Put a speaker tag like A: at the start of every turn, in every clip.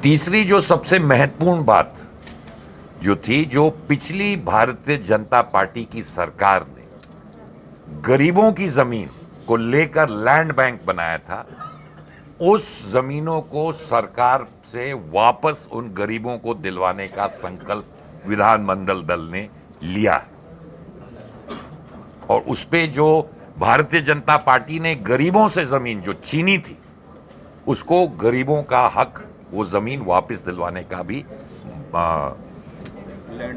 A: तीसरी जो सबसे महत्वपूर्ण बात जो थी, जो पिछली भारतीय जनता पार्टी की सरकार ने गरीबों की जमीन को लेकर लैंड बैंक बनाया था, उस जमीनों को सरकार से वापस उन गरीबों को दिलवाने का संकल्प विधानमंडल दल ने लिया है। और उस पे जो भारतीय जनता पार्टी ने गरीबों से जमीन जो छीनी थी, उसको गरीबों का हक वो जमीन वापस दिलवाने का भी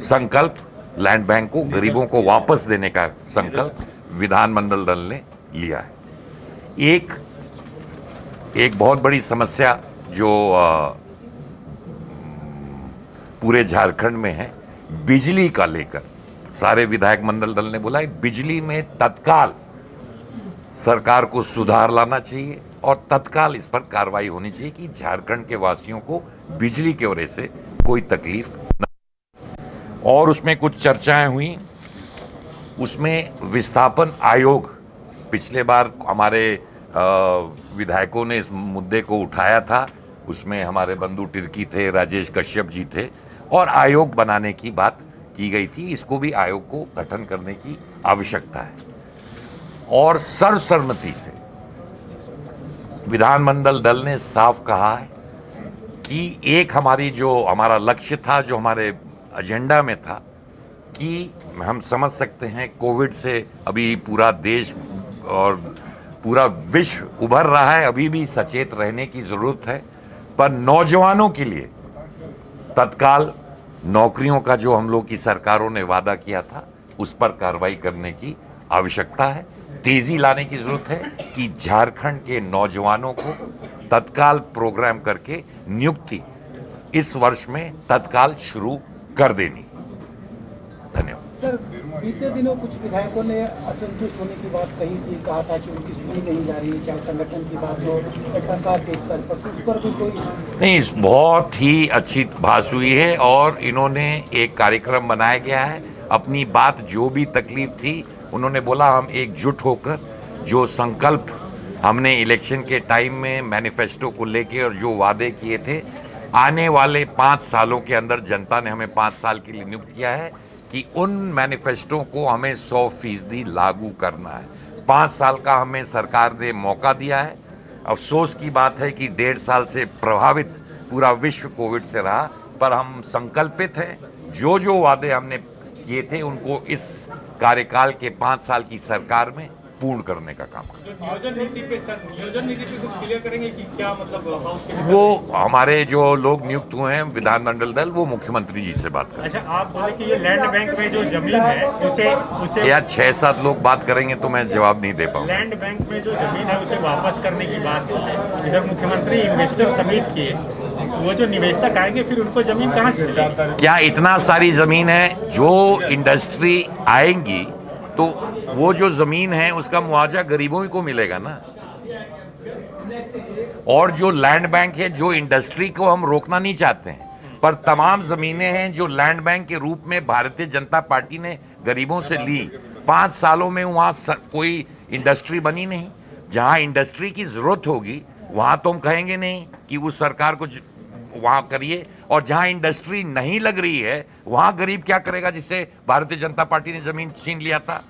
A: संकल्प, लैंड बैंक को गरीबों को वापस देने का संकल्प विधानमंडल दल ने लिया है। एक बहुत बड़ी समस्या जो पूरे झारखंड में है, बिजली का लेकर सारे विधायक मंडल दल ने बोला है बिजली में तत्काल सरकार को सुधार लाना चाहिए और तत्काल इस पर कार्रवाई होनी चाहिए कि झारखंड के वासियों को बिजली की वजह से कोई तकलीफ न। और उसमें कुछ चर्चाएं हुई, उसमें विस्थापन आयोग, पिछले बार हमारे विधायकों ने इस मुद्दे को उठाया था, उसमें हमारे बंधु तिर्की थे, राजेश कश्यप जी थे, और आयोग बनाने की बात की गई थी। इसको भी आयोग को गठन करने की आवश्यकता है। और सर्वसम्मति से विधानमंडल दल ने साफ कहा है कि एक हमारा लक्ष्य था, जो हमारे एजेंडा में था, कि हम समझ सकते हैं कोविड से अभी पूरा देश और पूरा विश्व उभर रहा है, अभी भी सचेत रहने की जरूरत है, पर नौजवानों के लिए तत्काल नौकरियों का जो हम लोग की सरकारों ने वादा किया था, उस पर कार्रवाई करने की आवश्यकता है। तेजी लाने की जरूरत है कि झारखंड के नौजवानों को तत्काल प्रोग्राम करके नियुक्ति इस वर्ष में तत्काल शुरू कर देनी। धन्यवाद।
B: सर, बीते दिनों कुछ विधायकों ने असंतुष्ट होने की बात कही थी, कहा था कि उनकी सुनी नहीं जा रही, चाहे संगठन की बात हो या सरकार के स्तर पर, तो उस पर भी कोई
A: नहीं। बहुत ही अच्छी बात हुई है और इन्होंने एक कार्यक्रम बनाया गया है। अपनी बात जो भी तकलीफ थी, उन्होंने बोला हम एकजुट होकर जो संकल्प हमने इलेक्शन के टाइम में मैनिफेस्टो को लेके और जो वादे किए थे, आने वाले 5 सालों के अंदर जनता ने हमें 5 साल के लिए नियुक्त किया है कि उन मैनिफेस्टो को हमें 100% लागू करना है। 5 साल का हमें सरकार ने मौका दिया है। अफसोस की बात है कि 1.5 साल से प्रभावित पूरा विश्व कोविड से रहा, पर हम संकल्पित हैं, जो जो वादे हमने किए थे उनको इस कार्यकाल के 5 साल की सरकार में पूर्ण करने का काम करें।
C: नियोजन नीति पे कुछ क्लियर करेंगे कि क्या मतलब
A: वो हमारे जो लोग नियुक्त हुए हैं विधानमंडल दल, वो मुख्यमंत्री जी से बात करें।
C: अच्छा, आप बोले कि ये लैंड बैंक में जो जमीन है उसे
A: या 6-7 लोग बात करेंगे तो मैं जवाब नहीं दे पाऊंगा।
C: लैंड बैंक में जो जमीन है उसे वापस करने की बात है। इधर मुख्यमंत्री इन्वेस्टर समिट किए, वो जो निवेशक आएंगे फिर उनको जमीन कहाँ से मिलेगी?
A: क्या इतना सारी जमीन है? जो इंडस्ट्री आएंगी तो वो जो जमीन है उसका मुआवजा गरीबों ही को मिलेगा ना। और जो लैंड बैंक है, जो इंडस्ट्री को हम रोकना नहीं चाहते हैं, पर तमाम जमीनें हैं जो लैंड बैंक के रूप में भारतीय जनता पार्टी ने गरीबों से ली। 5 सालों में वहां कोई इंडस्ट्री बनी नहीं। जहां इंडस्ट्री की जरूरत होगी वहां तो हम कहेंगे नहीं कि उस सरकार को वहां करिए, और जहां इंडस्ट्री नहीं लग रही है वहां गरीब क्या करेगा? जिससे भारतीय जनता पार्टी ने जमीन छीन लिया था,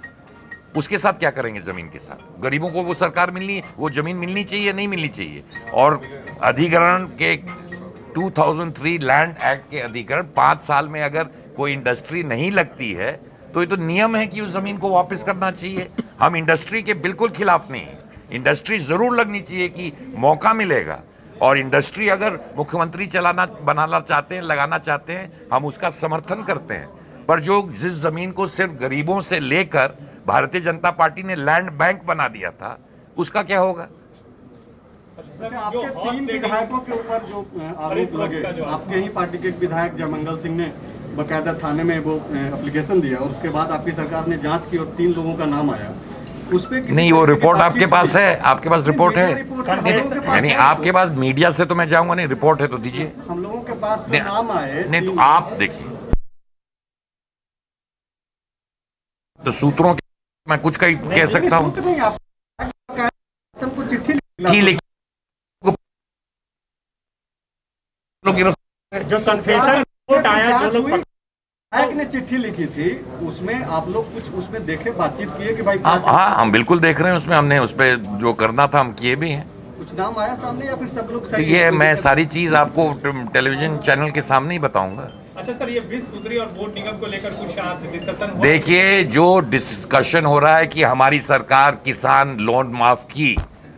A: उसके साथ क्या करेंगे? जमीन के साथ गरीबों को वो सरकार मिलनी, वो जमीन मिलनी चाहिए, नहीं मिलनी चाहिए। और अधिग्रहण के 2003 लैंड एक्ट के अधिग्रहण 5 साल में अगर कोई इंडस्ट्री नहीं लगती है तो ये तो नियम है कि उस जमीन को वापस करना चाहिए। हम इंडस्ट्री के बिल्कुल खिलाफ नहीं है। इंडस्ट्री जरूर लगनी चाहिए कि मौका मिलेगा, और इंडस्ट्री अगर मुख्यमंत्री बनाना चाहते हैं, लगाना चाहते हैं, हम उसका समर्थन करते हैं। पर जो जिस जमीन को सिर्फ गरीबों से लेकर भारतीय जनता पार्टी ने लैंड बैंक बना दिया था, उसका क्या होगा?
D: आपके 3 विधायकों के ऊपर जो आरोप लगे, आपके ही पार्टी के एक विधायक जयमंगल सिंह ने बकायदा थाने में वो एप्लीकेशन दिया, और उसके बाद आपकी सरकार ने जांच की और 3 लोगों का नाम आया। उस पे नहीं,
A: वो रिपोर्ट आपके पास है? आपके पास रिपोर्ट है? नहीं, आपके पास मीडिया से तो मैं जाऊंगा नहीं, रिपोर्ट है तो दीजिए।
D: हम लोगों के पास नाम आए
A: नहीं तो आप देखिए, तो सूत्रों के मैं कुछ कह सकता हूं।
C: जो कन्फेशन रिपोर्ट आया, जो लोग
D: विधायक ने चिट्ठी लिखी थी, उसमें आप लोग कुछ उसमें देखे, बातचीत किए कि भाई
A: हाँ, हम बिल्कुल देख रहे हैं उसमें, हमने उस पर जो करना था हम किए भी हैं।
D: कुछ नाम आया सामने या फिर सब लोग
A: तो ये मैं सारी चीज आपको टेलीविजन चैनल के सामने ही बताऊंगा।
C: अच्छा सर, ये 20 सूत्री और बोर्ड निगम को लेकर कुछ आज डिस्कशन हुआ?
A: देखिए, जो डिस्कशन हो रहा है कि हमारी सरकार किसान लोन माफ की,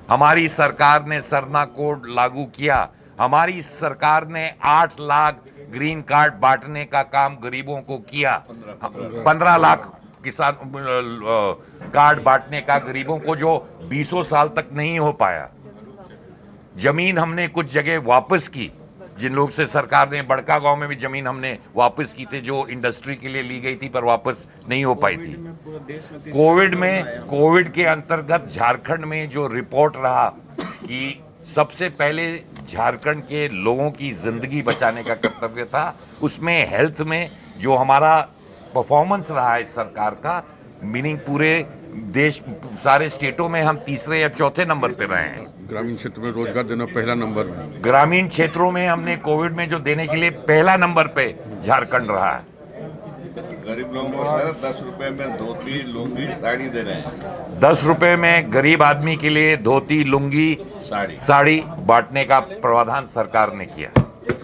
A: हमारी सरकार ने सरना कोड लागू किया, हमारी सरकार ने 8 लाख ग्रीन कार्ड बांटने का काम गरीबों को किया, 15 लाख किसान कार्ड बांटने का गरीबों को, जो 20 साल तक नहीं हो पाया। जमीन हमने कुछ जगह वापस की, जिन लोग से सरकार ने, बड़का गांव में भी जमीन हमने वापस की थी जो इंडस्ट्री के लिए ली गई थी पर वापस नहीं हो पाई थी। कोविड के अंतर्गत झारखंड में जो रिपोर्ट रहा कि सबसे पहले झारखंड के लोगों की जिंदगी बचाने का कर्तव्य था, उसमें हेल्थ में जो हमारा परफॉर्मेंस रहा है सरकार का, मीनिंग पूरे देश सारे स्टेटों में हम तीसरे या चौथे नंबर पे रहे हैं।
E: ग्रामीण क्षेत्र में रोजगार देना पहला नंबर में,
A: ग्रामीण क्षेत्रों में हमने कोविड में जो देने के लिए पहला नंबर पे झारखंड रहा है।
F: गरीब लोगों को सर 10 रुपए में धोती लुंगी साड़ी दे रहे हैं।
A: 10 रुपए में गरीब आदमी के लिए धोती लुंगी साड़ी बांटने का प्रावधान सरकार ने किया।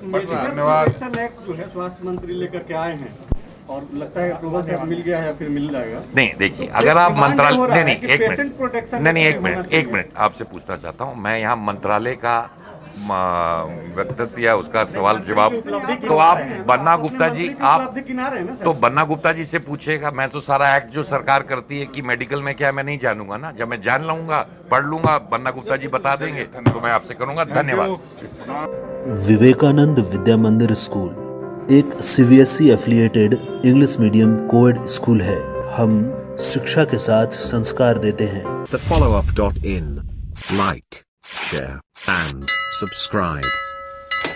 D: धन्यवाद। जो है स्वास्थ्य मंत्री लेकर के आए हैं और लगता है अप्रूवल से मिल गया है या फिर मिल जाएगा।
A: नहीं, देखिए, अगर आप मंत्रालय एक मिनट आपसे पूछना चाहता हूं, मैं यहाँ मंत्रालय का वक्तव्य या उसका सवाल जवाब, तो आप बन्ना गुप्ता जी, आप तो बन्ना गुप्ता जी से पूछेगा। मैं तो सारा एक्ट जो सरकार करती है कि मेडिकल में क्या है मैं नहीं जानूंगा ना, जब मैं जान लूंगा, पढ़ लूंगा, बन्ना गुप्ता जी बता देंगे तो मैं आपसे करूंगा। धन्यवाद।
G: विवेकानंद विद्या मंदिर स्कूल एक CBSE affiliated English medium coed school है। हम शिक्षा के साथ संस्कार देते हैं।
H: TheFollowUp.in. Like, share and subscribe.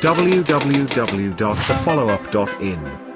H: www.thefollowup.in